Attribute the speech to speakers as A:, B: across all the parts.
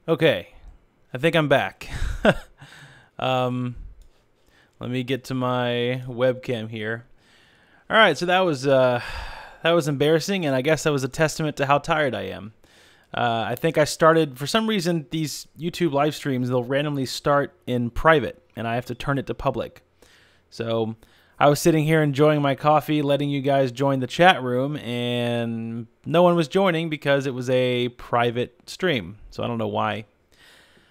A: Okay, I think I'm back. um, Let me get to my webcam here. All right, so that was embarrassing, and I guess that was a testament to how tired I am. I think I started, for some reason, these YouTube live streams, they'll randomly start in private, and I have to turn it to public. So I was sitting here enjoying my coffee, letting you guys join the chat room, and no one was joining because it was a private stream. So I don't know why.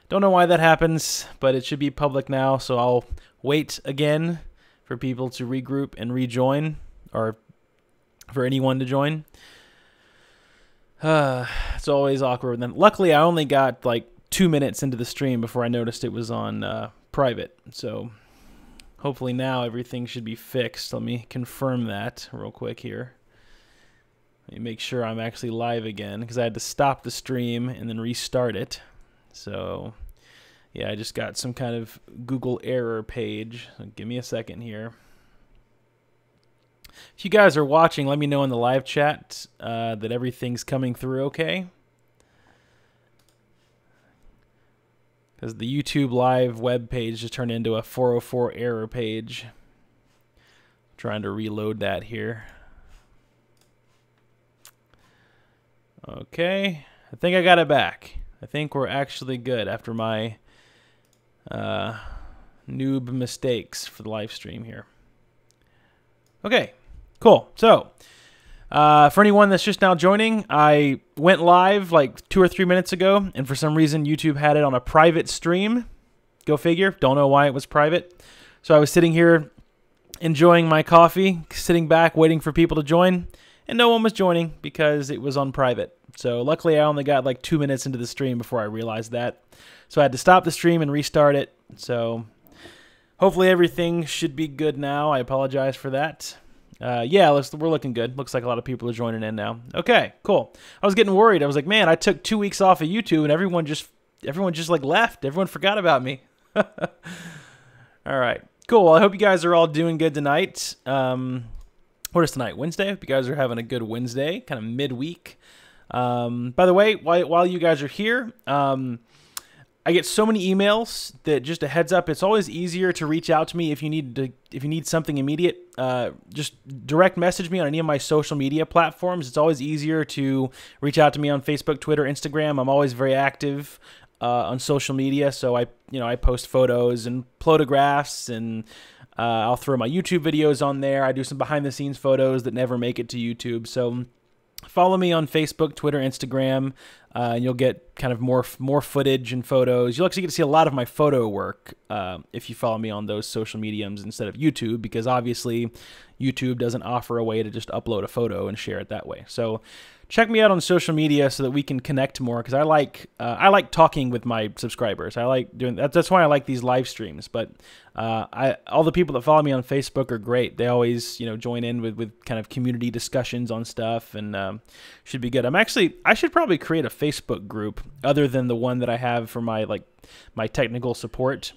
A: Don't know why that happens, but it should be public now, so I'll wait again for people to regroup and rejoin, or for anyone to join. It's always awkward. And then luckily, I only got like 2 minutes into the stream before I noticed it was on private. So hopefully now everything should be fixed. Let me confirm that real quick here. Let me make sure I'm actually live again, because I had to stop the stream and then restart it. So yeah, I just got some kind of Google error page. So give me a second here. If you guys are watching, let me know in the live chat that everything's coming through okay. Because the YouTube live web page just turned into a 404 error page. Trying to reload that here. Okay, I think I got it back. I think we're actually good after my noob mistakes for the live stream here. Okay, cool. So, for anyone that's just now joining, I went live like 2 or 3 minutes ago, and for some reason YouTube had it on a private stream. Go figure. Don't know why it was private. So I was sitting here enjoying my coffee, sitting back waiting for people to join, and no one was joining because it was on private. So luckily I only got like 2 minutes into the stream before I realized that. So I had to stop the stream and restart it. So hopefully everything should be good now. I apologize for that. Yeah, we're looking good. Looks like a lot of people are joining in now. Okay, cool. I was getting worried. I was like, man, I took 2 weeks off of YouTube and everyone just like left. Everyone forgot about me. All right, cool. Well, I hope you guys are all doing good tonight. What is tonight? Wednesday? I hope you guys are having a good Wednesday, kind of midweek. By the way, while you guys are here, I get so many emails that, just a heads up, it's always easier to reach out to me if you need something immediate. Just direct message me on any of my social media platforms. It's always easier to reach out to me on Facebook, Twitter, Instagram. I'm always very active on social media, so I post photos and photographs, and I'll throw my YouTube videos on there. I do some behind the scenes photos that never make it to YouTube. So follow me on Facebook, Twitter, Instagram, and you'll get kind of more footage and photos. You'll actually get to see a lot of my photo work if you follow me on those social mediums instead of YouTube, because obviously YouTube doesn't offer a way to just upload a photo and share it that way. So check me out on social media so that we can connect more, because I like talking with my subscribers. I like doing that. That's why I like these live streams. But all the people that follow me on Facebook are great. They always join in with kind of community discussions on stuff, and should be good. I should probably create a Facebook group other than the one that I have for my technical support.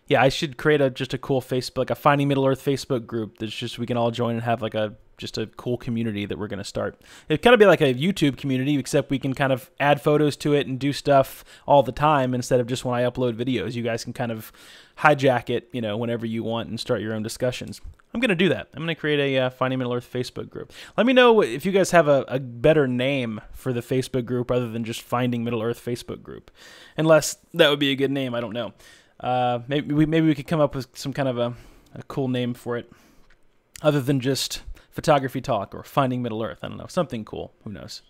A: Yeah, I should create just a cool Facebook, like a Finding Middle Earth Facebook group that's just, we can all join and have like just a cool community that we're going to start. It'd kind of be like a YouTube community, except we can kind of add photos to it and do stuff all the time instead of just when I upload videos. You guys can kind of hijack it, whenever you want and start your own discussions. I'm going to do that. I'm going to create a Finding Middle Earth Facebook group. Let me know if you guys have a better name for the Facebook group other than just Finding Middle Earth Facebook group. Unless that would be a good name, I don't know. Maybe we could come up with some kind of a cool name for it other than just Photography Talk or Finding Middle Earth. I don't know. Something cool. Who knows?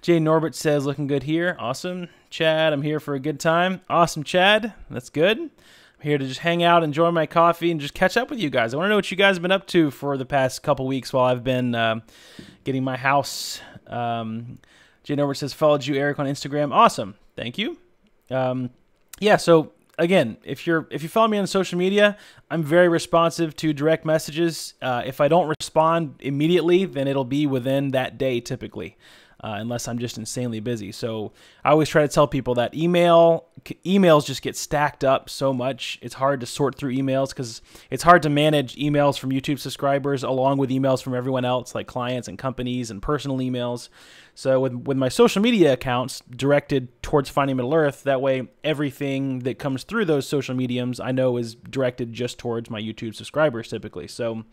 A: Jay Norbert says, looking good here. Awesome. Chad, I'm here for a good time. Awesome, Chad. That's good. I'm here to just hang out, enjoy my coffee, and just catch up with you guys. I want to know what you guys have been up to for the past couple weeks while I've been getting my house. Jay Norbert says, followed you, Eric, on Instagram. Awesome. Thank you. Yeah, so again, if you follow me on social media, I'm very responsive to direct messages. If I don't respond immediately, then it'll be within that day typically, unless I'm just insanely busy. So I always try to tell people that email emails just get stacked up so much. It's hard to sort through emails because it's hard to manage emails from YouTube subscribers along with emails from everyone else, like clients and companies and personal emails. So with my social media accounts directed towards Finding Middle Earth, that way everything that comes through those social mediums I know is directed just towards my YouTube subscribers typically. So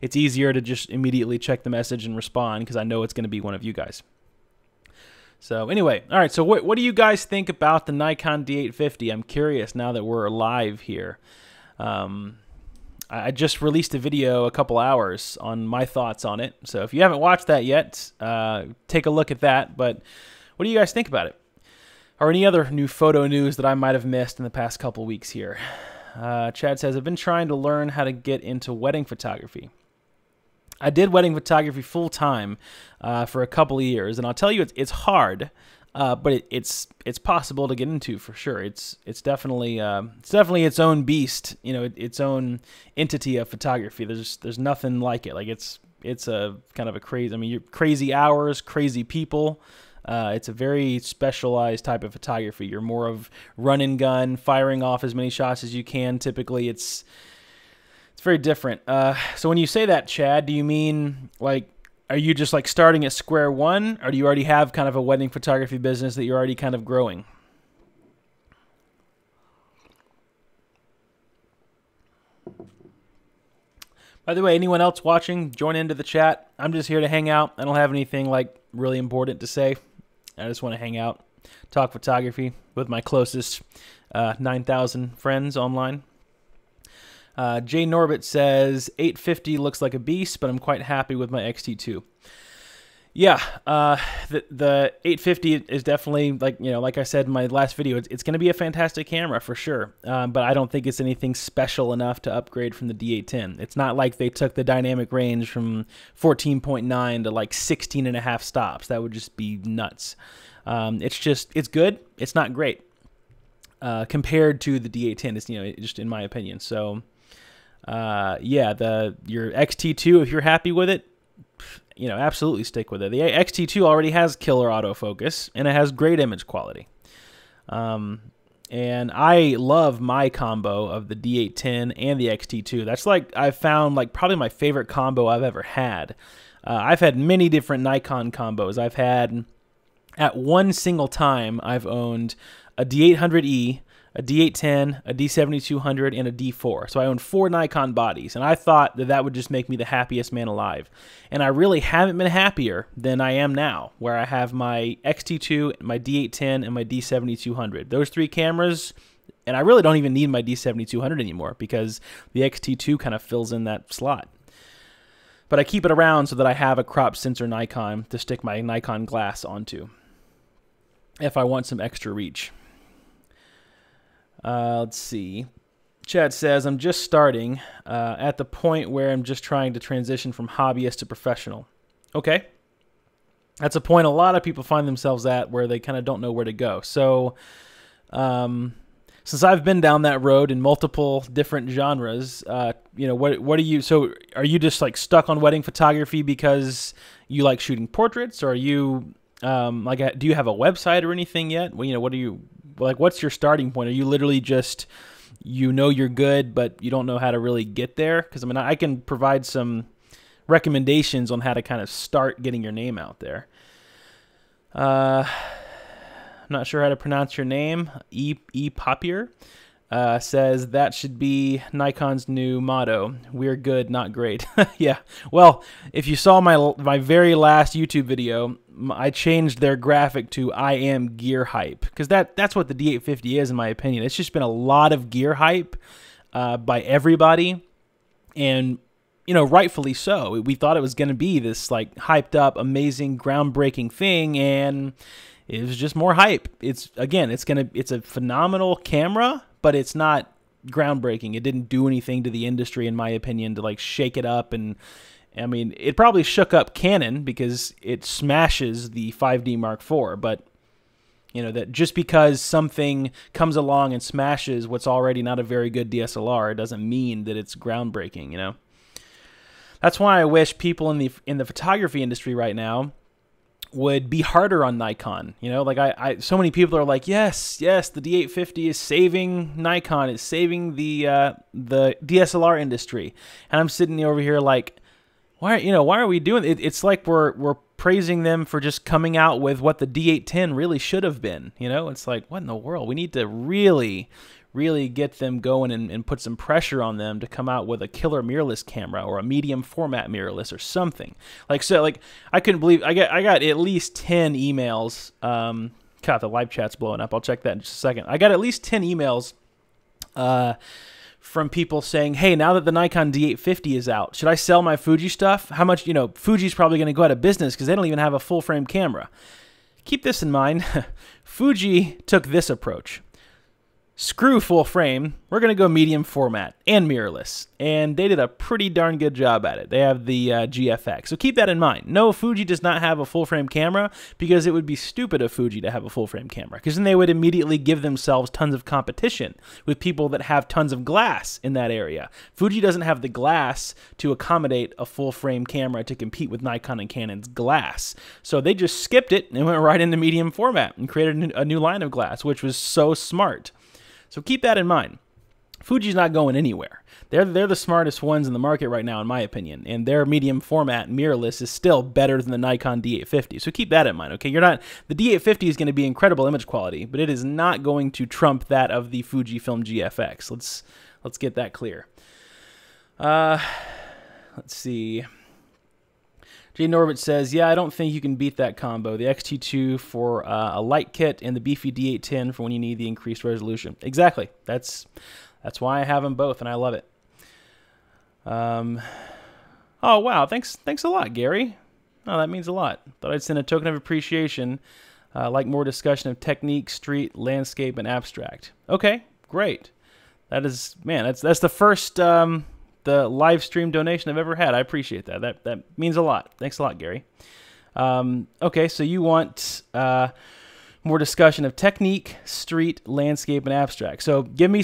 A: it's easier to just immediately check the message and respond because I know it's going to be one of you guys. So anyway, all right, so what do you guys think about the Nikon D850? I'm curious now that we're live here. I just released a video a couple hours on my thoughts on it. So if you haven't watched that yet, take a look at that. But what do you guys think about it? Or any other new photo news that I might have missed in the past couple weeks here? Chad says, I've been trying to learn how to get into wedding photography. I did wedding photography full time for a couple of years, and I'll tell you, it's hard, but it's possible to get into for sure. It's definitely its own beast, you know, its own entity of photography. There's nothing like it. Like it's a kind of a crazy. I mean, you're crazy hours, crazy people. It's a very specialized type of photography. You're more of run and gun, firing off as many shots as you can. Typically, it's very different. So when you say that, Chad, do you mean like, are you just like starting at square one, or do you already have kind of a wedding photography business that you're already kind of growing? By the way, anyone else watching, join into the chat. I'm just here to hang out. I don't have anything like really important to say. I just want to hang out, talk photography with my closest 9,000 friends online. Jay Norbit says 850 looks like a beast, but I'm quite happy with my X-T2. Yeah, the 850 is definitely, like I said in my last video, it's going to be a fantastic camera for sure. But I don't think it's anything special enough to upgrade from the D810. It's not like they took the dynamic range from 14.9 to like 16.5 stops. That would just be nuts. It's good. It's not great compared to the D810. It's just in my opinion. So. Yeah, your X-T2, if you're happy with it, absolutely stick with it. The X-T2 already has killer autofocus, and it has great image quality. And I love my combo of the D810 and the X-T2. That's I've found probably my favorite combo I've ever had. I've had many different Nikon combos. I've had, at one single time, I've owned a D800E, a D810, a D7200, and a D4. So I own 4 Nikon bodies, and I thought that would just make me the happiest man alive. And I really haven't been happier than I am now, where I have my X-T2, my D810, and my D7200. Those 3 cameras, and I really don't even need my D7200 anymore because the X-T2 kind of fills in that slot. But I keep it around so that I have a crop sensor Nikon to stick my Nikon glass onto if I want some extra reach. Let's see. Chad says, I'm just starting at the point where I'm just trying to transition from hobbyist to professional. Okay. That's a point a lot of people find themselves at where they kind of don't know where to go. So since I've been down that road in multiple different genres, what are you, so are you just stuck on wedding photography because you like shooting portraits, or are you do you have a website or anything yet? Well, what are you, what's your starting point? Are you literally just, you're good, but you don't know how to really get there? Because, I can provide some recommendations on how to kind of start getting your name out there. I'm not sure how to pronounce your name. E. Papier says that should be Nikon's new motto. We're good, not great. Yeah. Well, if you saw my very last YouTube video, I changed their graphic to I am gear hype, because that's what the D850 is, in my opinion. It's just been a lot of gear hype by everybody, and rightfully so. We thought it was going to be this hyped up, amazing, groundbreaking thing, and it was just more hype. It's a phenomenal camera, but it's not groundbreaking. It didn't do anything to the industry, in my opinion, to shake it up. And it probably shook up Canon because it smashes the 5D Mark IV, but that just because something comes along and smashes what's already not a very good DSLR doesn't mean that it's groundbreaking. That's why I wish people in the photography industry right now would be harder on Nikon. You know, like so many people are like, yes, the D850 is saving Nikon, it's saving the DSLR industry, and I'm sitting over here like, why are we doing it? It's like we're praising them for just coming out with what the D810 really should have been. You know, it's like, what in the world? We need to really get them going and put some pressure on them to come out with a killer mirrorless camera or a medium format mirrorless or something. Like, so, like, I couldn't believe I got at least 10 emails. God, the live chat's blowing up. I'll check that in just a second. I got at least 10 emails from people saying, hey, now that the Nikon D850 is out, should I sell my Fuji stuff? How much, Fuji's probably going to go out of business because they don't even have a full frame camera. Keep this in mind. Fuji took this approach. Screw full frame, we're going to go medium format and mirrorless. And they did a pretty darn good job at it. They have the GFX. So keep that in mind. No, Fuji does not have a full frame camera because it would be stupid of Fuji to have a full frame camera, because then they would immediately give themselves tons of competition with people that have tons of glass in that area. Fuji doesn't have the glass to accommodate a full frame camera to compete with Nikon and Canon's glass. So they just skipped it and went right into medium format and created a new line of glass, which was so smart. So keep that in mind. Fuji's not going anywhere. They're the smartest ones in the market right now, in my opinion, and their medium format mirrorless is still better than the Nikon D850. So keep that in mind, okay? The D850 is going to be incredible image quality, but it is not going to trump that of the Fujifilm GFX. Let's get that clear. Let's see. Jay Norbert says, yeah, I don't think you can beat that combo. The X-T2 for a light kit and the beefy D810 for when you need the increased resolution. Exactly. That's why I have them both, and I love it. Oh, wow. Thanks a lot, Gary. Oh, that means a lot. Thought I'd send a token of appreciation, like more discussion of technique, street, landscape, and abstract. Okay, great. That is, man, that's the first... the live stream donation I've ever had. I appreciate that. That means a lot. Thanks a lot, Gary. Okay, so you want more discussion of technique, street, landscape, and abstract. So give me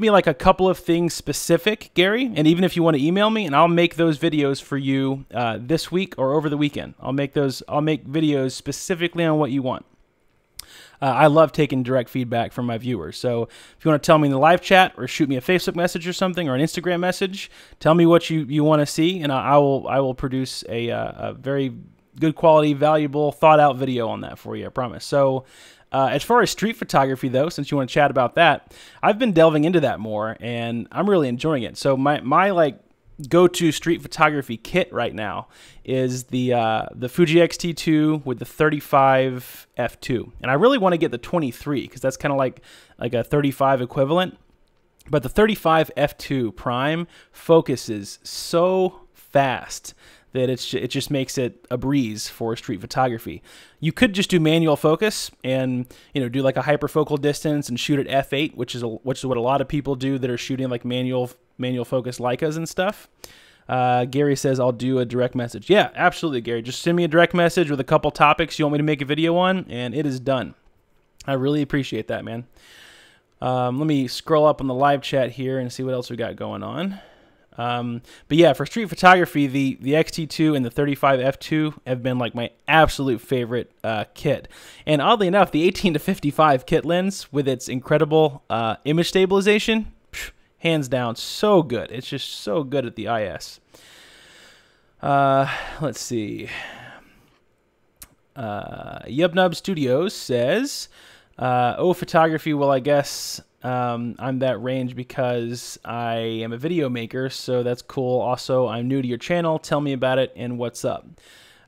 A: like a couple of things specific, Gary, and even if you want to email me, and I'll make those videos for you this week or over the weekend. I'll make videos specifically on what you want. I love taking direct feedback from my viewers. So if you want to tell me in the live chat or shoot me a Facebook message or something or an Instagram message, tell me what you want to see, and I will produce a very good quality, valuable, thought out video on that for you, I promise. So as far as street photography, though, since you want to chat about that, I've been delving into that more, and I'm really enjoying it. So my like go-to street photography kit right now is the Fuji X-T2 with the 35 f2, and I really want to get the 23 because that's kind of like a 35 equivalent. But the 35 f2 prime focuses so fast that it just makes it a breeze for street photography. You could just do manual focus and do like a hyperfocal distance and shoot at f8, which is what a lot of people do that are shooting like manual focus Leicas and stuff. Gary says, I'll do a direct message. Yeah, absolutely, Gary. Just send me a direct message with a couple topics you want me to make a video on, and it is done. I really appreciate that, man. Let me scroll up on the live chat here and see what else we got going on. But yeah, for street photography, the X-T2 and the 35 f2 have been like my absolute favorite kit. And oddly enough, the 18 to 55 kit lens with its incredible image stabilization, hands down, so good. It's just so good at the IS. Let's see. Yubnub Studios says, oh, photography, well, I guess I'm that range because I am a video maker, so that's cool. Also, I'm new to your channel. Tell me about it and what's up.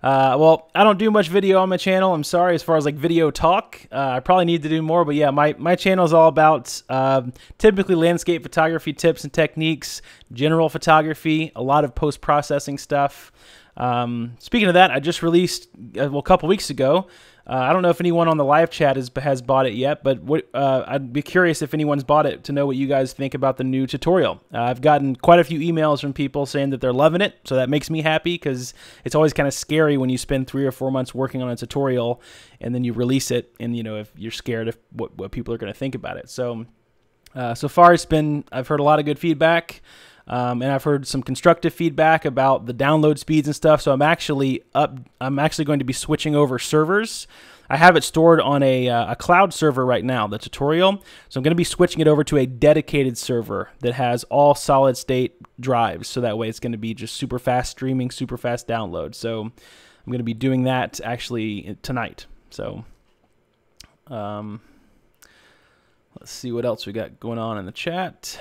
A: Well, I don't do much video on my channel. I'm sorry, as far as like video talk. I probably need to do more, but yeah, my channel is all about typically landscape photography tips and techniques, general photography, a lot of post-processing stuff. Speaking of that, I just released, a couple weeks ago, I don't know if anyone on the live chat has bought it yet, but I'd be curious if anyone's bought it to know what you guys think about the new tutorial. I've gotten quite a few emails from people saying that they're loving it, so that makes me happy because it's always kind of scary when you spend 3 or 4 months working on a tutorial and then you release it, and if you're scared of what people are going to think about it. So so far I've heard a lot of good feedback. And I've heard some constructive feedback about the download speeds and stuff. So I'm actually going to be switching over servers. I have it stored on a cloud server right now, the tutorial. So I'm going to be switching it over to a dedicated server that has all solid state drives. So that way it's going to be just super fast streaming, super fast download. So I'm going to be doing that actually tonight. So let's see what else we got going on in the chat.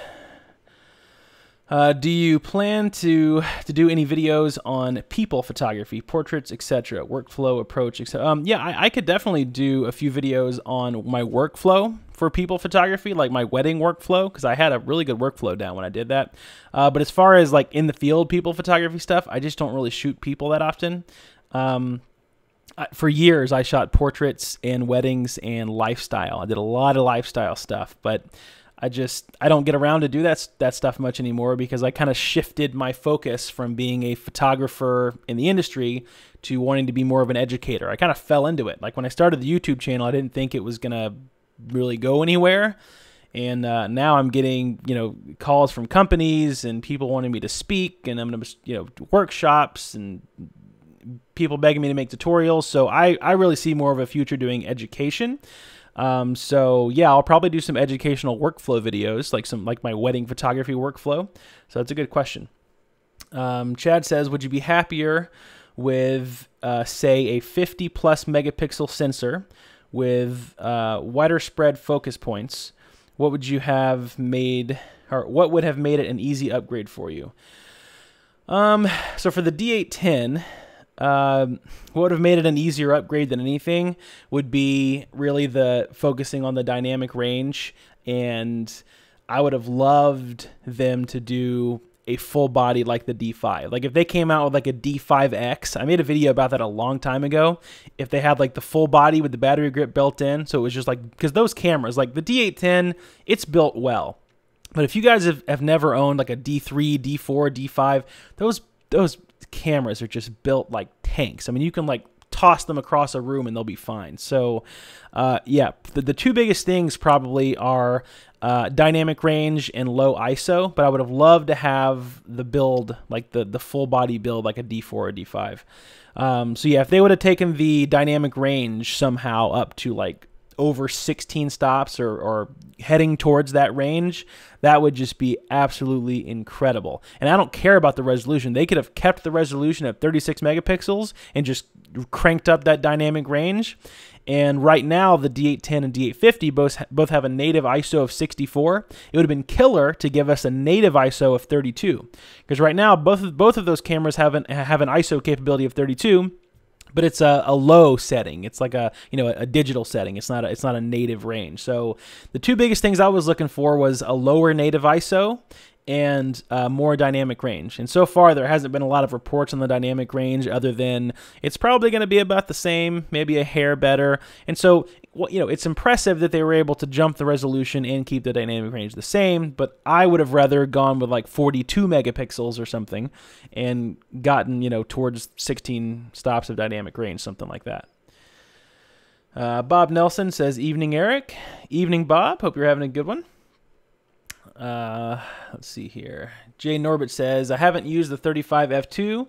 A: Do you plan to do any videos on people photography, portraits, etc., workflow, approach, etc.? Yeah, I could definitely do a few videos on my workflow for people photography, like my wedding workflow, because I had a really good workflow down when I did that. But as far as like in the field people photography stuff, I just don't really shoot people that often. For years, I shot portraits and weddings and lifestyle. I did a lot of lifestyle stuff, but I don't get around to do that stuff much anymore because I kind of shifted my focus from being a photographer in the industry to wanting to be more of an educator. I kind of fell into it. Like when I started the YouTube channel, I didn't think it was going to really go anywhere. And now I'm getting, calls from companies and people wanting me to speak, and I'm going to, workshops and people begging me to make tutorials. So I really see more of a future doing education. So yeah, I'll probably do some educational workflow videos, like my wedding photography workflow. So that's a good question. Chad says, would you be happier with, say, a 50 plus megapixel sensor with wider spread focus points? What would you have made, or what would have made it an easy upgrade for you? So for the D810, what would have made it an easier upgrade than anything would be really the focusing on the dynamic range, and I would have loved them to do a full body like the D5. Like if they came out with like a D5X, I made a video about that a long time ago. If they had like the full body with the battery grip built in, so it was just like, because those cameras, like the D810, it's built well. But if you guys have never owned like a D3, D4, D5, those cameras are just built like tanks. I mean, you can like toss them across a room and they'll be fine. So yeah, the two biggest things probably are dynamic range and low ISO, but I would have loved to have the build, like the full body build, like a D4 or D5. So yeah, if they would have taken the dynamic range somehow up to like over 16 stops or heading towards that range, that would just be absolutely incredible. And I don't care about the resolution. They could have kept the resolution at 36 megapixels and just cranked up that dynamic range. And right now, the D810 and D850 both have a native ISO of 64. It would have been killer to give us a native ISO of 32, because right now both of those cameras have an ISO capability of 32. But it's a low setting. It's like a digital setting. It's not a native range. So the two biggest things I was looking for was a lower native ISO and more dynamic range. And so far there hasn't been a lot of reports on the dynamic range other than it's probably going to be about the same, maybe a hair better. And so it's impressive that they were able to jump the resolution and keep the dynamic range the same, but I would have rather gone with like 42 megapixels or something and gotten, towards 16 stops of dynamic range, something like that. Bob Nelson says, evening, Eric. Evening, Bob. Hope you're having a good one. Let's see here. Jay Norbert says, I haven't used the 35 f2,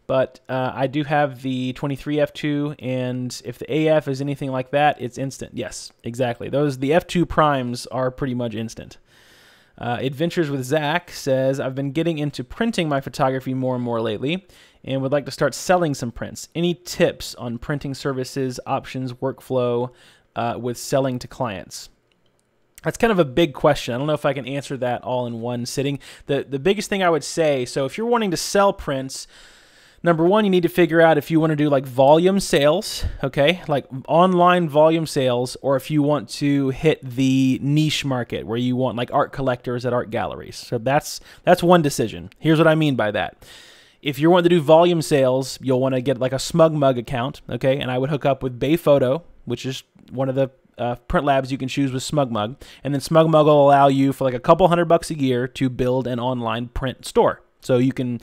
A: but I do have the 23 f2, and if the AF is anything like that, it's instant. Yes, exactly. The f2 primes are pretty much instant. Adventures with Zach says, I've been getting into printing my photography more and more lately and would like to start selling some prints. Any tips on printing services, options, workflow with selling to clients? That's kind of a big question. I don't know if I can answer that all in one sitting. The biggest thing I would say, so if you're wanting to sell prints, number one, you need to figure out if you want to do like volume sales, okay, like online volume sales, or if you want to hit the niche market where you want like art collectors at art galleries. So that's one decision. Here's what I mean by that. If you're wanting to do volume sales, you'll want to get like a SmugMug account, okay, and I would hook up with Bayphoto, which is one of the print labs you can choose with SmugMug, and then SmugMug will allow you for like a couple $100 a year to build an online print store. So you can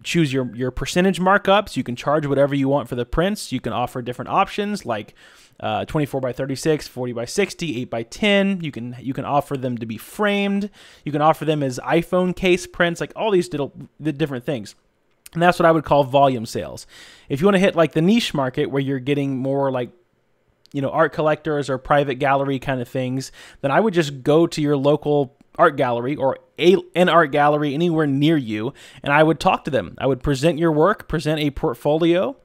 A: choose your percentage markups. You can charge whatever you want for the prints. You can offer different options like 24 by 36, 40 by 60, 8 by 10. You can offer them to be framed. You can offer them as iPhone case prints, like all these different things. And that's what I would call volume sales. If you want to hit like the niche market where you're getting more like, art collectors or private gallery kind of things, then I would just go to your local art gallery or an art gallery anywhere near you, and I would talk to them. I would present your work, present a portfolio,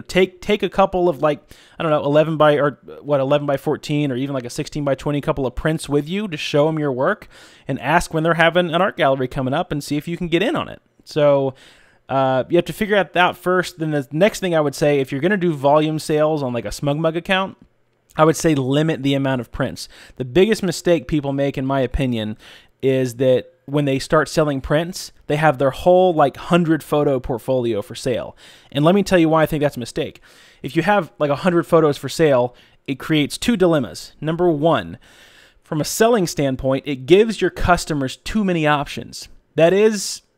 A: take a couple of 11 by 14 or even like a 16 by 20 couple of prints with you to show them your work, and ask when they're having an art gallery coming up and see if you can get in on it. So you have to figure that out first. Then the next thing I would say, if you're going to do volume sales on like a SmugMug account, I would say limit the amount of prints. The biggest mistake people make, in my opinion, is that when they start selling prints, they have their whole 100 photo portfolio for sale. And let me tell you why I think that's a mistake. If you have 100 photos for sale, it creates two dilemmas. Number one, from a selling standpoint, it gives your customers too many options.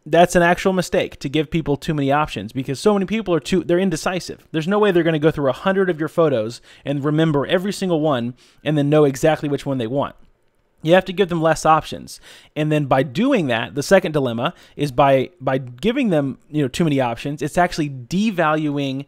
A: That's an actual mistake, to give people too many options, because so many people they're indecisive. There's no way they're going to go through 100 of your photos and remember every single one and then know exactly which one they want. You have to give them less options. And then by doing that, the second dilemma is by giving them, too many options, it's actually devaluing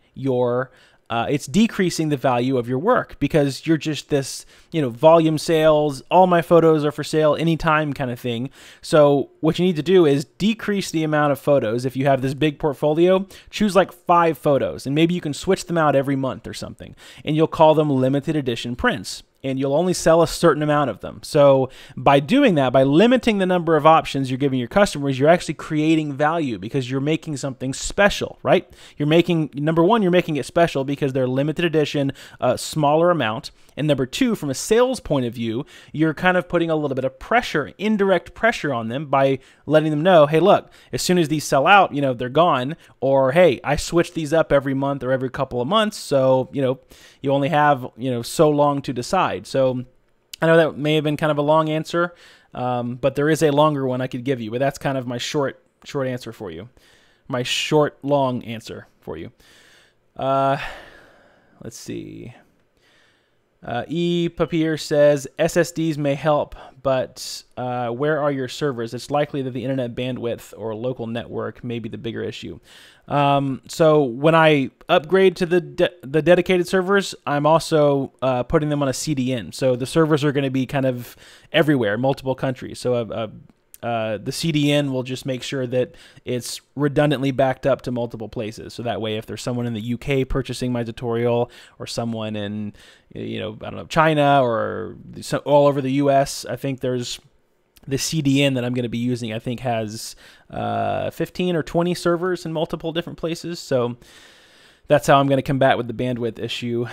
A: it's decreasing the value of your work, because you're just this, volume sales, all my photos are for sale anytime kind of thing. So what you need to do is decrease the amount of photos. If you have this big portfolio, choose 5 photos, and maybe you can switch them out every month or something, and you'll call them limited edition prints, and you'll only sell a certain amount of them. So by doing that, by limiting the number of options you're giving your customers, you're actually creating value, because you're making something special, right? Number one, you're making it special because they're limited edition, a smaller amount. And number two, from a sales point of view, you're kind of putting a little bit of pressure, indirect pressure on them by letting them know, hey, look, as soon as these sell out, they're gone. Or, hey, I switch these up every month or every couple of months. So, you only have, so long to decide. So I know that may have been kind of a long answer, but there is a longer one I could give you. But that's kind of my short answer for you. My long answer for you. Let's see. E. Papier says, SSDs may help, but where are your servers? It's likely that the internet bandwidth or local network may be the bigger issue. So when I upgrade to the dedicated servers, I'm also putting them on a CDN. So the servers are going to be kind of everywhere, multiple countries. So the CDN will just make sure that it's redundantly backed up to multiple places. So that way, if there's someone in the UK purchasing my tutorial, or someone in, China, or all over the US, I think there's the CDN that I'm going to be using, I think has 15 or 20 servers in multiple different places. So that's how I'm going to combat with the bandwidth issue.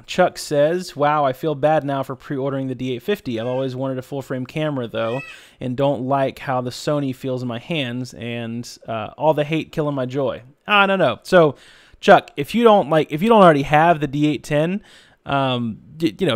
A: Chuck says, wow, I feel bad now for pre-ordering the D850. I've always wanted a full-frame camera, though, and don't like how the Sony feels in my hands, and all the hate killing my joy. No. So, Chuck, if you don't already have the D810,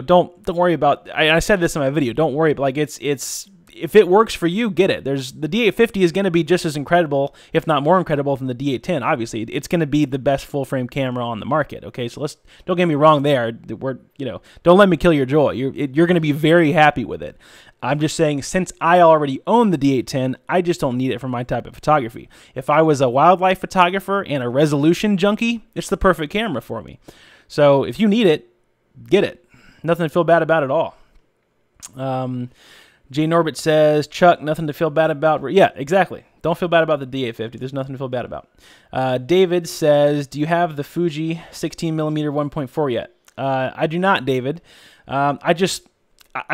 A: don't worry about. I said this in my video. Don't worry, but it's if it works for you, get it. The D850 is going to be just as incredible, if not more incredible, than the D810. Obviously, it's going to be the best full frame camera on the market. Okay, so don't get me wrong there. Don't let me kill your joy. You're going to be very happy with it. I'm just saying, since I already own the D810, I just don't need it for my type of photography. If I was a wildlife photographer and a resolution junkie, it's the perfect camera for me. So if you need it, get it. Nothing to feel bad about at all. Jay Norbert says, Chuck, nothing to feel bad about. Yeah, exactly. Don't feel bad about the D850. There's nothing to feel bad about. David says, do you have the Fuji 16mm 1.4 yet? I do not, David. I'm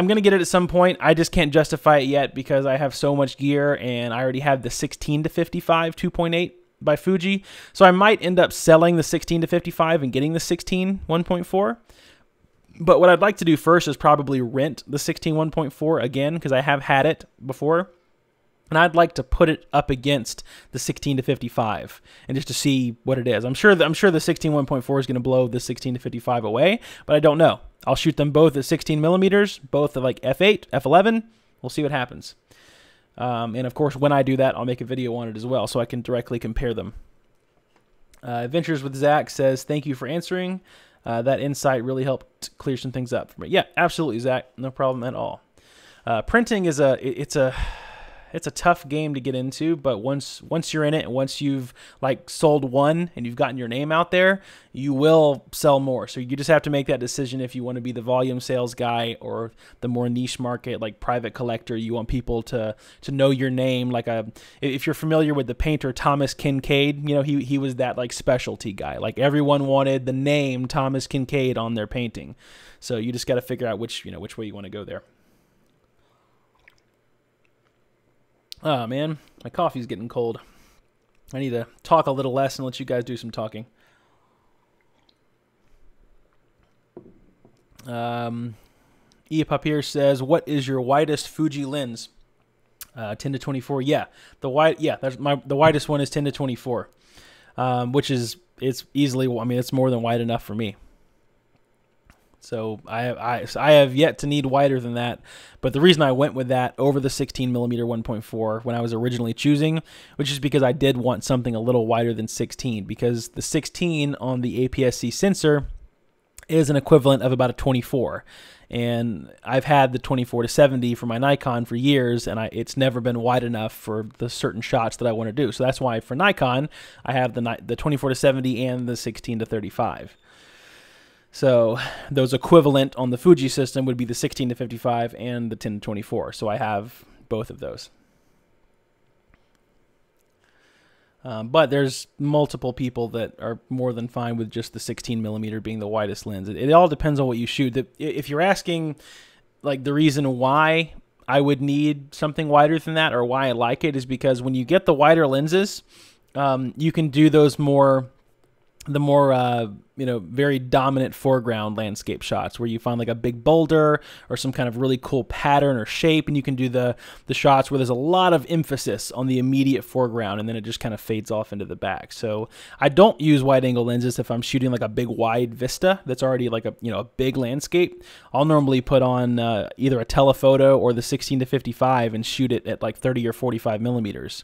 A: going to get it at some point. I just can't justify it yet because I have so much gear, and I already have the 16-55 2.8 by Fuji. So I might end up selling the 16-55 and getting the 16 1.4. But what I'd like to do first is probably rent the 16 1.4 again, because I have had it before. And I'd like to put it up against the 16-55 and just to see what it is. I'm sure the 16 1.4 is going to blow the 16-55 away, but I don't know. I'll shoot them both at 16 millimeters, both at like f8, f11. We'll see what happens. And of course, when I do that, I'll make a video on it as well, so I can directly compare them. Adventures with Zach says, thank you for answering. That insight really helped clear some things up for me. Yeah, absolutely, Zach. No problem at all. Printing is it's a tough game to get into, but once you're in it, and once you've like sold one and you've gotten your name out there, you will sell more. So you just have to make that decision if you want to be the volume sales guy or the more niche market, like private collector. You want people to know your name. Like if you're familiar with the painter Thomas Kinkade, you know, he was that like specialty guy. Like everyone wanted the name Thomas Kinkade on their painting. So you just got to figure out which way you want to go there. Oh, man, my coffee's getting cold. I need to talk a little less and let you guys do some talking. E. Papier says, what is your widest Fuji lens? 10 to 24. Yeah, the widest one is 10 to 24, which is, it's easily, I mean, it's more than wide enough for me. So I have yet to need wider than that, but the reason I went with that over the 16mm 1.4 when I was originally choosing, which is because I did want something a little wider than 16, because the 16 on the APS-C sensor is an equivalent of about a 24, and I've had the 24 to 70 for my Nikon for years, and it's never been wide enough for the certain shots that I want to do. So that's why for Nikon I have the 24 to 70 and the 16 to 35. So those equivalent on the Fuji system would be the 16 to 55 and the 10 to 24. So I have both of those. But there's multiple people that are more than fine with just the 16mm being the widest lens. It all depends on what you shoot. If you're asking like the reason why I would need something wider than that or why I like it is because when you get the wider lenses, you can do those the more very dominant foreground landscape shots where you find like a big boulder or some kind of really cool pattern or shape, and you can do the shots where there's a lot of emphasis on the immediate foreground and then it just kind of fades off into the back. So I don't use wide angle lenses if I'm shooting like a big wide vista that's already like a big landscape. I'll normally put on either a telephoto or the 16 to 55 and shoot it at like 30 or 45 millimeters.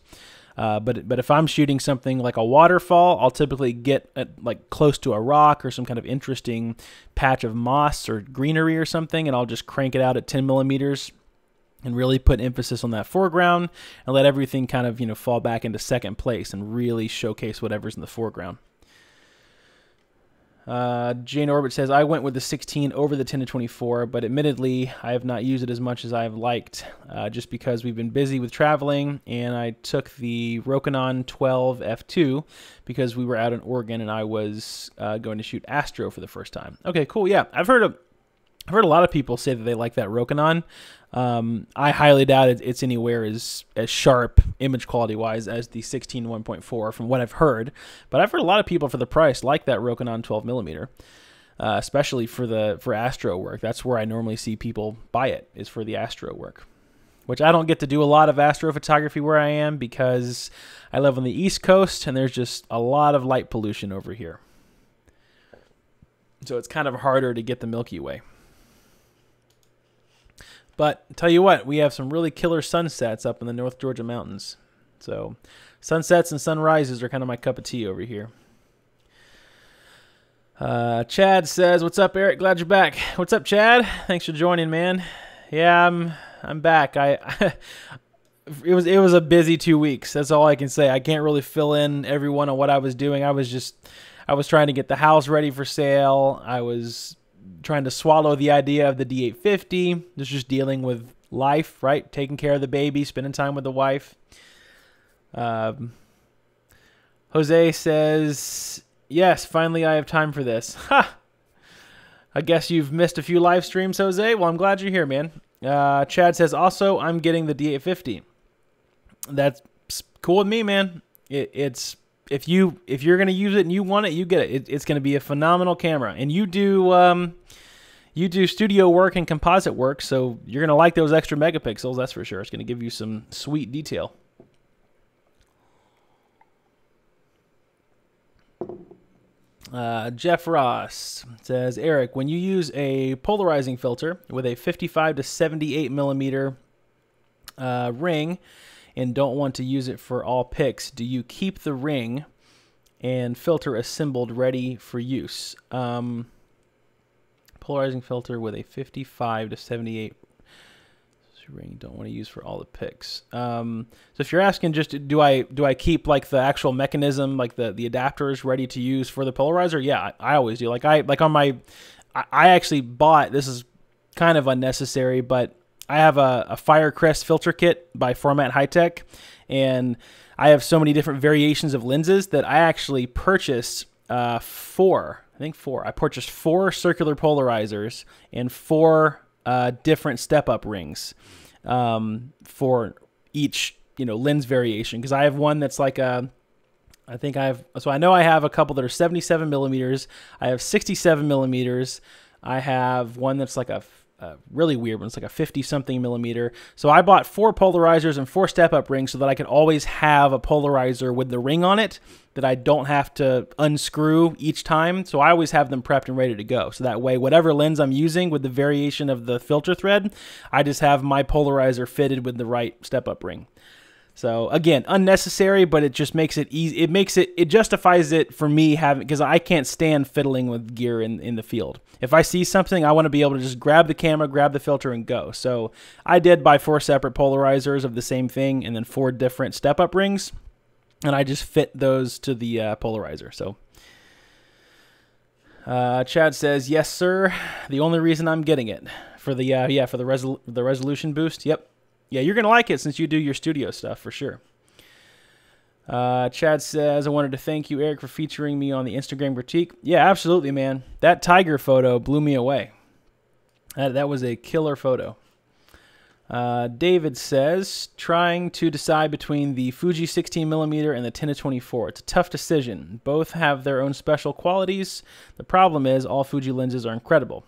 A: But if I'm shooting something like a waterfall, I'll typically get like close to a rock or some kind of interesting patch of moss or greenery or something, and I'll just crank it out at 10 millimeters and really put emphasis on that foreground and let everything kind of fall back into second place and really showcase whatever's in the foreground. Jane Orbit says, I went with the 16 over the 10 to 24, but admittedly, I have not used it as much as I have liked, just because we've been busy with traveling, and I took the Rokinon 12 f2 because we were out in Oregon and I was going to shoot Astro for the first time. Okay, cool. Yeah, I've heard a lot of people say that they like that Rokinon. I highly doubt it's anywhere as sharp image quality wise as the 16 1.4 from what I've heard, but I've heard a lot of people for the price like that Rokinon 12mm, especially for Astro work. That's where I normally see people buy it, is for the Astro work, which I don't get to do a lot of astro photography where I am because I live on the East Coast and there's just a lot of light pollution over here. So it's kind of harder to get the Milky Way. But tell you what, we have some really killer sunsets up in the North Georgia mountains. So sunsets and sunrises are kind of my cup of tea over here. Chad says, what's up, Eric? Glad you're back. What's up, Chad? Thanks for joining, man. Yeah, I'm back. It was a busy 2 weeks. That's all I can say. I can't really fill in everyone on what I was doing. I was trying to get the house ready for sale. I was trying to swallow the idea of the D850. Just dealing with life, right? Taking care of the baby, spending time with the wife. Jose says, yes, finally I have time for this. Ha! I guess you've missed a few live streams, Jose. Well, I'm glad you're here, man. Chad says, also, I'm getting the D850. That's cool with me, man. It's if you're gonna use it and you want it, you get it. It's gonna be a phenomenal camera, and you do studio work and composite work, so you're gonna like those extra megapixels. That's for sure. It's gonna give you some sweet detail. Jeff Ross says, Eric, when you use a polarizing filter with a 55 to 78 millimeter ring and don't want to use it for all picks, do you keep the ring and filter assembled ready for use? Polarizing filter with a 55 to 78 ring, don't want to use for all the picks. So if you're asking just do I keep like the actual mechanism, like the adapters ready to use for the polarizer? Yeah, I always do. I actually bought, this is kind of unnecessary, but I have a Firecrest filter kit by Format High Tech, and I have so many different variations of lenses that I actually purchased four. I purchased 4 circular polarizers and 4 different step-up rings for each lens variation, because I have one that's like a, I know I have a couple that are 77 millimeters. I have 67 millimeters. I have one that's like a really weird one. It's like a 50-something millimeter. So I bought 4 polarizers and 4 step-up rings so that I could always have a polarizer with the ring on it that I don't have to unscrew each time. So I always have them prepped and ready to go. So that way, whatever lens I'm using with the variation of the filter thread, I just have my polarizer fitted with the right step-up ring. So again, unnecessary, but it just makes it easy. It justifies it for me having, because I can't stand fiddling with gear in the field. If I see something, I want to be able to just grab the camera, grab the filter, and go. So I did buy 4 separate polarizers of the same thing, and then 4 different step-up rings, and I just fit those to the polarizer. So Chad says, yes, sir. The only reason I'm getting it for the for the resolution boost. Yep. Yeah, you're going to like it since you do your studio stuff for sure. Chad says, I wanted to thank you, Eric, for featuring me on the Instagram critique. Yeah, absolutely, man. That tiger photo blew me away. That was a killer photo. David says, trying to decide between the Fuji 16mm and the 10-24. It's a tough decision. Both have their own special qualities. The problem is all Fuji lenses are incredible.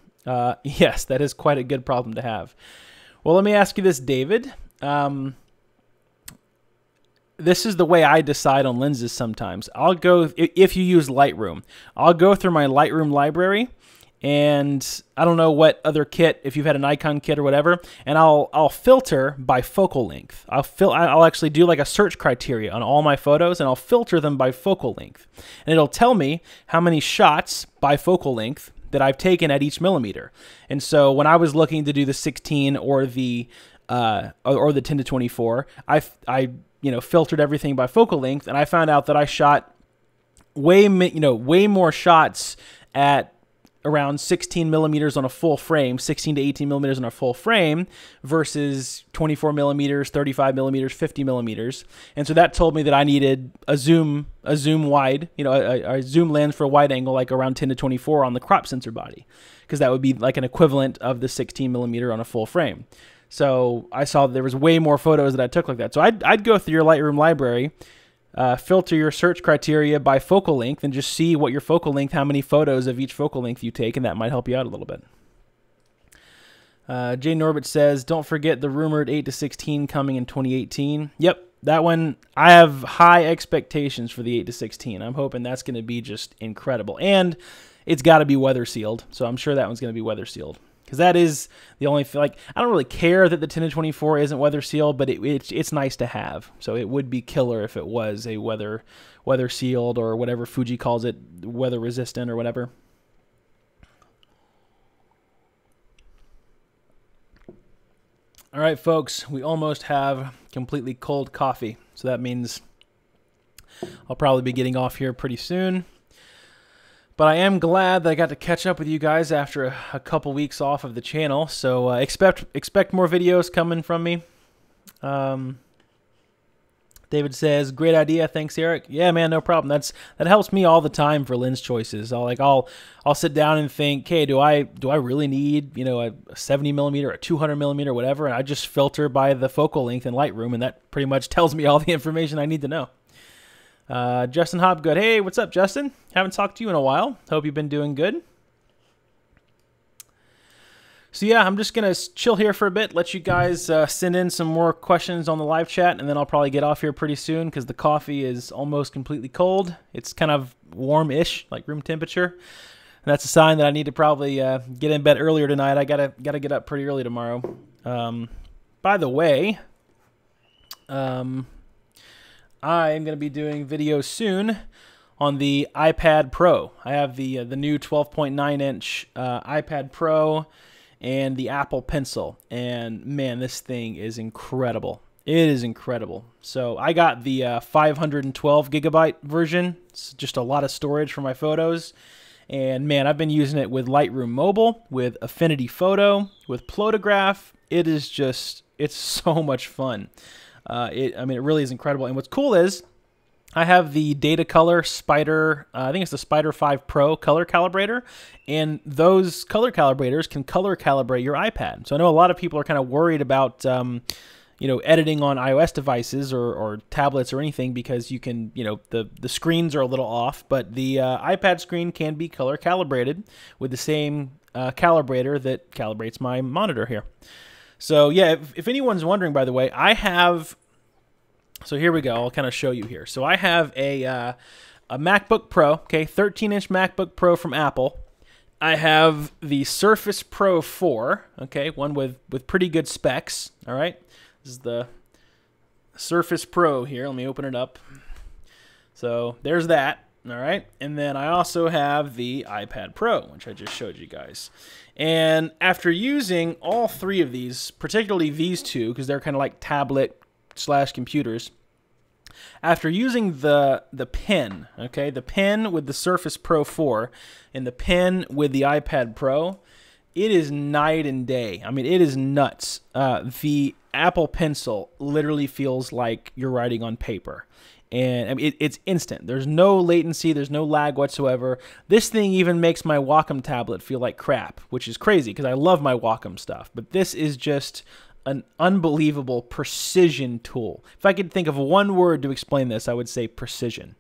A: Yes, that is quite a good problem to have. Well, let me ask you this, David. This is the way I decide on lenses sometimes. I'll go, if you use Lightroom, I'll go through my Lightroom library, and I don't know what other kit, if you've had a Nikon kit or whatever, and I'll filter by focal length. I'll actually do like a search criteria on all my photos, and I'll filter them by focal length. And it'll tell me how many shots by focal length that I've taken at each millimeter. And so when I was looking to do the 16 or the 10-24, I filtered everything by focal length, and I found out that I shot way more shots at around 16 millimeters on a full frame, 16 to 18 millimeters on a full frame versus 24 millimeters, 35 millimeters, 50 millimeters. And so that told me that I needed a zoom wide, a zoom lens for a wide angle, like around 10-24 on the crop sensor body, because that would be like an equivalent of the 16 millimeter on a full frame. So I saw there was way more photos that I took like that. So I'd go through your Lightroom library, filter your search criteria by focal length, and just see what your focal length, how many photos of each focal length you take, and that might help you out a little bit. Jay Norbert says, don't forget the rumored 8-16 coming in 2018. Yep, that one, I have high expectations for the 8-16. I'm hoping that's going to be just incredible. And it's got to be weather sealed, so I'm sure that one's going to be weather sealed. Because that is the only, I don't really care that the 10-24 isn't weather sealed, but it's nice to have. So it would be killer if it was a weather sealed, or whatever Fuji calls it, weather resistant or whatever. All right, folks, we almost have completely cold coffee. So that means I'll probably be getting off here pretty soon. But I am glad that I got to catch up with you guys after a couple weeks off of the channel. So expect more videos coming from me. David says, great idea. Thanks, Eric. Yeah, man, no problem. That helps me all the time for lens choices. I'll sit down and think, hey, do I really need, a 70 millimeter, a 200 millimeter, whatever? And I just filter by the focal length in Lightroom, and that pretty much tells me all the information I need to know. Justin Hopgood. Hey, what's up, Justin? Haven't talked to you in a while. Hope you've been doing good. So yeah, I'm just going to chill here for a bit, let you guys send in some more questions on the live chat, and then I'll probably get off here pretty soon because the coffee is almost completely cold. It's kind of warm-ish, like room temperature. And that's a sign that I need to probably get in bed earlier tonight. I gotta get up pretty early tomorrow. By the way, I'm going to be doing videos soon on the iPad Pro. I have the new 12.9-inch iPad Pro and the Apple Pencil, and man, this thing is incredible. It is incredible. So I got the 512 gigabyte version. It's just a lot of storage for my photos. And man, I've been using it with Lightroom Mobile, with Affinity Photo, with Plotograph. It is just, it's so much fun. I mean, it really is incredible. And what's cool is I have the Datacolor Spider, I think it's the Spider 5 Pro color calibrator, and those color calibrators can color calibrate your iPad. So I know a lot of people are kind of worried about you know, editing on iOS devices or tablets or anything, because you can, you know, the screens are a little off, but the iPad screen can be color calibrated with the same calibrator that calibrates my monitor here. So yeah, if anyone's wondering, by the way, I have, so here we go, I'll kind of show you here. So I have a MacBook Pro, okay, 13-inch MacBook Pro from Apple. I have the Surface Pro 4, okay, one with pretty good specs, all right? This is the Surface Pro here. Let me open it up. So there's that, all right? And then I also have the iPad Pro, which I just showed you guys. And after using all three of these, particularly these two, because they're kind of like tablet/computers, after using the pen, okay, the pen with the Surface Pro 4 and the pen with the iPad Pro, it is night and day. I mean, it is nuts. The Apple Pencil literally feels like you're writing on paper. And I mean, it's instant. There's no latency. There's no lag whatsoever. This thing even makes my Wacom tablet feel like crap, which is crazy because I love my Wacom stuff. But this is just an unbelievable precision tool. If I could think of one word to explain this, I would say precision.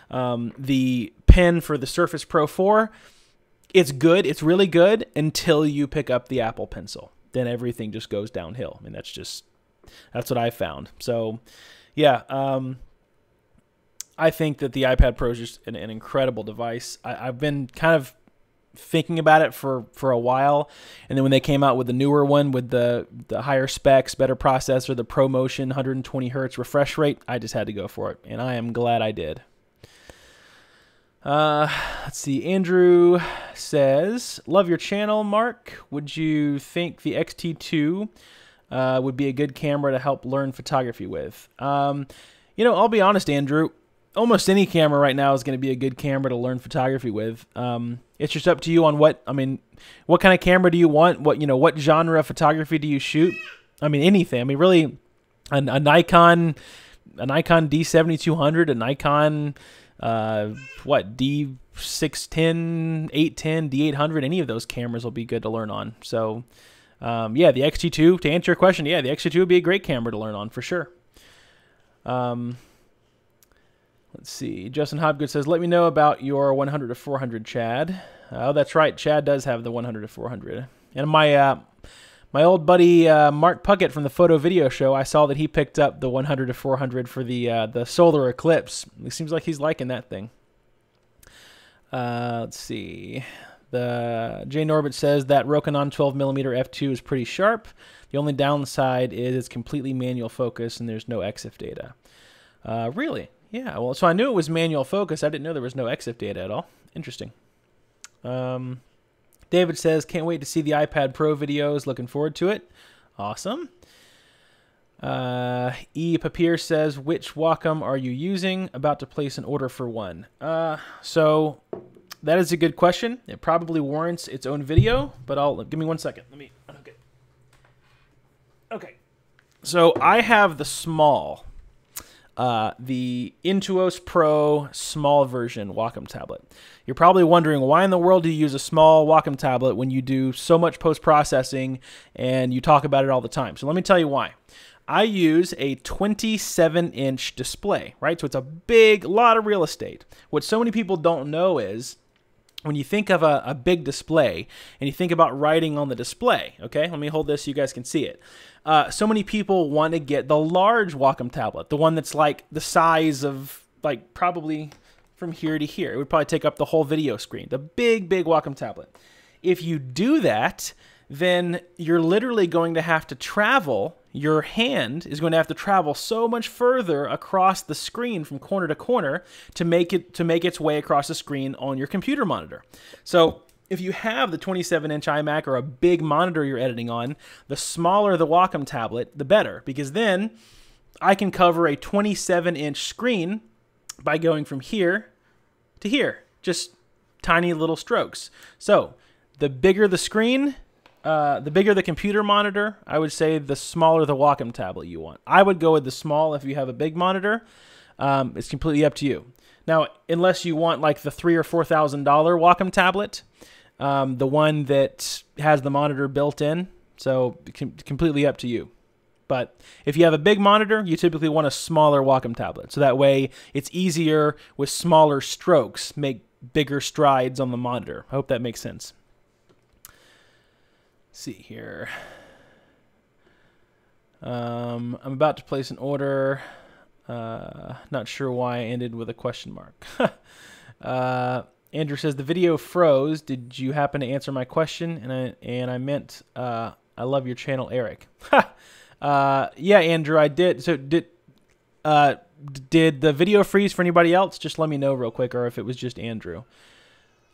A: The pen for the Surface Pro 4, it's good. It's really good until you pick up the Apple Pencil. Then everything just goes downhill. I mean, that's what I found. So, yeah, I think that the iPad Pro is just an incredible device. I've been kind of thinking about it for a while, and then when they came out with the newer one with the higher specs, better processor, the ProMotion 120 hertz refresh rate, I just had to go for it, and I am glad I did. Let's see. Andrew says, love your channel, Mark. Would you think the X-T2 would be a good camera to help learn photography with? You know, I'll be honest, Andrew. Almost any camera right now is going to be a good camera to learn photography with. It's just up to you on what kind of camera do you want? What genre of photography do you shoot? I mean, anything. I mean, really, a Nikon D7200, a Nikon D610, 810, D800, any of those cameras will be good to learn on. So, yeah, the X-T2, to answer your question, yeah, the X-T2 would be a great camera to learn on for sure. Let's see. Justin Hobgood says, let me know about your 100 to 400, Chad. Oh, that's right. Chad does have the 100 to 400. And my old buddy Mark Puckett from the Photo Video Show, I saw that he picked up the 100 to 400 for the solar eclipse. It seems like he's liking that thing. Let's see. The Jay Norbert says that Rokinon 12mm f2 is pretty sharp. The only downside is it's completely manual focus and there's no EXIF data. Really? Yeah, well, so I knew it was manual focus. I didn't know there was no EXIF data at all. Interesting. David says, can't wait to see the iPad Pro videos. Looking forward to it. Awesome. E. Papier says, which Wacom are you using? About to place an order for one. So that is a good question. It probably warrants its own video, but give me 1 second. Okay. So I have the small, the Intuos Pro small version Wacom tablet. You're probably wondering, why in the world do you use a small Wacom tablet when you do so much post-processing and you talk about it all the time? So let me tell you why. I use a 27-inch display, right? So it's a lot of real estate. What so many people don't know is when you think of a big display and you think about writing on the display, okay? Let me hold this so you guys can see it. So many people want to get the large Wacom tablet, the one that's like the size of like probably from here to here. It would probably take up the whole video screen, the big Wacom tablet. If you do that, then you're literally going to have to travel, your hand is going to have to travel so much further across the screen from corner to corner to make its way across the screen on your computer monitor. So if you have the 27-inch iMac or a big monitor you're editing on, the smaller the Wacom tablet, the better, because then I can cover a 27-inch screen by going from here to here, just tiny little strokes. So the bigger the screen, the bigger the computer monitor, I would say the smaller the Wacom tablet you want. I would go with the small if you have a big monitor. It's completely up to you. Now, unless you want like the $3,000 or $4,000 Wacom tablet, the one that has the monitor built in, so completely up to you. But if you have a big monitor, you typically want a smaller Wacom tablet. So that way it's easier with smaller strokes, make bigger strides on the monitor. I hope that makes sense. Let's see here. I'm about to place an order. Not sure why I ended with a question mark. Andrew says, the video froze. Did you happen to answer my question? And I meant, I love your channel, Eric. Yeah, Andrew, I did. So did the video freeze for anybody else? Just let me know real quick, or if it was just Andrew.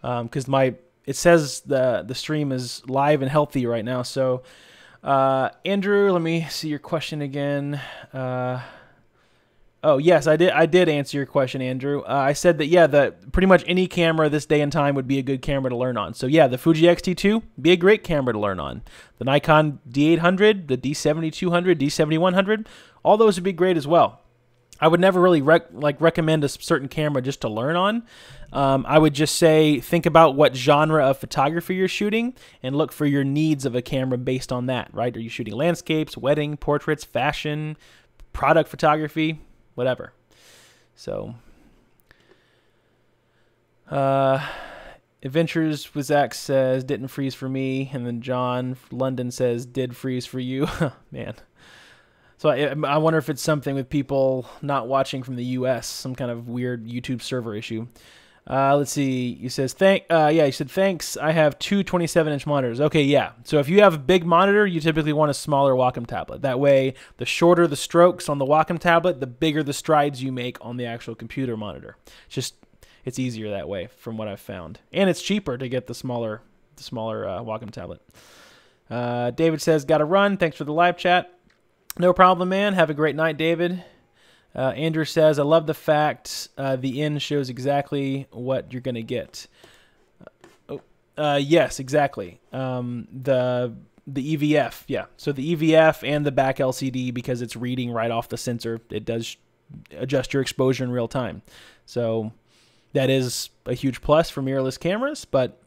A: Because it says the stream is live and healthy right now. So, Andrew, let me see your question again. Oh, yes, I did answer your question, Andrew. I said that, yeah, pretty much any camera this day and time would be a good camera to learn on. So, yeah, the Fuji X-T2, be a great camera to learn on. The Nikon D800, the D7200, D7100, all those would be great as well. I would never really recommend a certain camera just to learn on. I would just say think about what genre of photography you're shooting and look for your needs of a camera based on that, right? Are you shooting landscapes, wedding, portraits, fashion, product photography? Whatever. So, Adventures with Zach says, didn't freeze for me. And then John London says, did freeze for you. Man. So I wonder if it's something with people not watching from the U.S., some kind of weird YouTube server issue. Let's see. He says, yeah, he said, thanks. I have two 27-inch monitors. Okay, yeah. So if you have a big monitor, you typically want a smaller Wacom tablet. That way, the shorter the strokes on the Wacom tablet, the bigger the strides you make on the actual computer monitor. It's easier that way from what I've found. And it's cheaper to get the smaller Wacom tablet. David says, gotta run. Thanks for the live chat. No problem, man. Have a great night, David. Andrew says, I love the fact the end shows exactly what you're going to get. Yes, exactly. The EVF, yeah. So the EVF and the back LCD, because it's reading right off the sensor, it does adjust your exposure in real time. So that is a huge plus for mirrorless cameras, but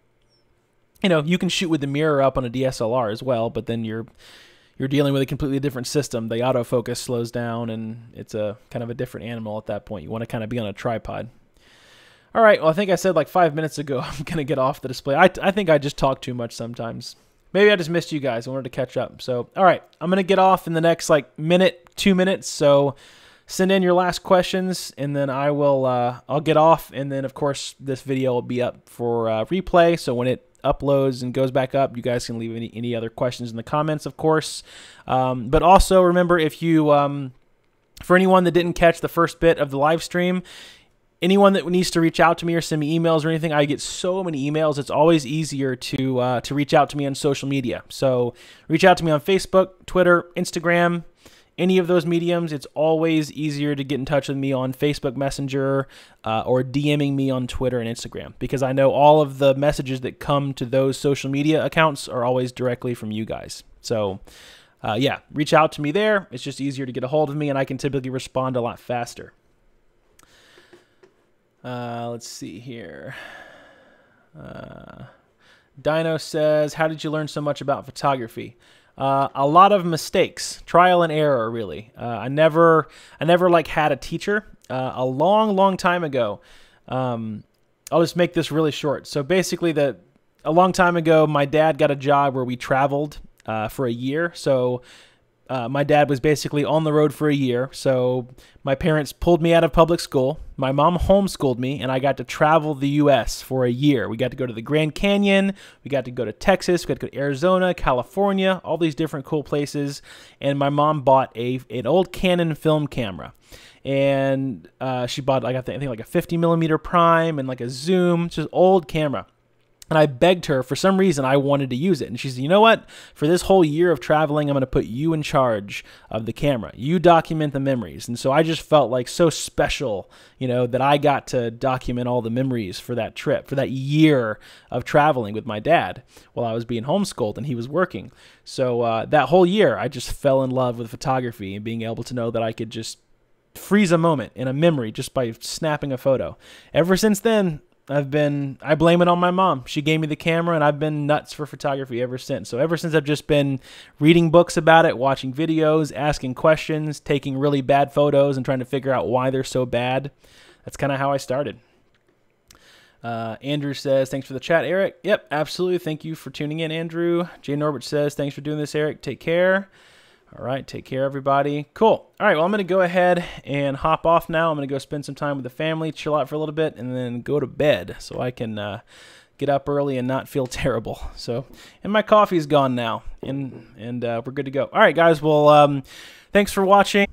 A: you can shoot with the mirror up on a DSLR as well, but then you're dealing with a completely different system. The autofocus slows down, and it's a kind of a different animal at that point. You want to kind of be on a tripod. All right, well, I think I said like 5 minutes ago I'm going to get off the display. I think I just talk too much sometimes. Maybe I just missed you guys. I wanted to catch up. So, all right, I'm going to get off in the next like minute, 2 minutes. So send in your last questions, and then I'll get off. And then, of course, this video will be up for replay. So when it uploads and goes back up, you guys can leave any other questions in the comments, of course. But also remember, if you for anyone that didn't catch the first bit of the live stream, anyone that needs to reach out to me or send me emails or anything, I get so many emails. It's always easier to reach out to me on social media. So reach out to me on Facebook, Twitter, Instagram, any of those mediums. It's always easier to get in touch with me on Facebook Messenger or DMing me on Twitter and Instagram, because I know all of the messages that come to those social media accounts are always directly from you guys. So yeah, reach out to me there. It's just easier to get a hold of me, and I can typically respond a lot faster. Let's see here. Dino says, how did you learn so much about photography? A lot of mistakes, trial and error, really. I never like had a teacher. A long time ago. I'll just make this really short. So basically, a long time ago, my dad got a job where we traveled for a year. So my dad was basically on the road for a year. So my parents pulled me out of public school. My mom homeschooled me, and I got to travel the U.S. for a year. We got to go to the Grand Canyon. We got to go to Texas. We got to go to Arizona, California, all these different cool places. And my mom bought an old Canon film camera. And she bought, like, I think like a 50 millimeter prime and like a zoom, just old camera. And I begged her, for some reason, I wanted to use it. And she said, you know what? For this whole year of traveling, I'm going to put you in charge of the camera. You document the memories. And so I just felt like so special, you know, that I got to document all the memories for that trip, for that year of traveling with my dad while I was being homeschooled and he was working. So that whole year, I just fell in love with photography and being able to know that I could just freeze a moment in a memory just by snapping a photo. Ever since then, I blame it on my mom. She gave me the camera, and I've been nuts for photography ever since. So ever since, I've just been reading books about it, watching videos, asking questions, taking really bad photos, and trying to figure out why they're so bad. That's kind of how I started. Andrew says, thanks for the chat, Eric. Yep, absolutely. Thank you for tuning in, Andrew. Jay Norbert says, thanks for doing this, Eric. Take care. All right, take care, everybody. Cool. All right, well, I'm going to go ahead and hop off now. I'm going to go spend some time with the family, chill out for a little bit, and then go to bed so I can get up early and not feel terrible. So, and my coffee's gone now, and we're good to go. All right, guys, well, thanks for watching.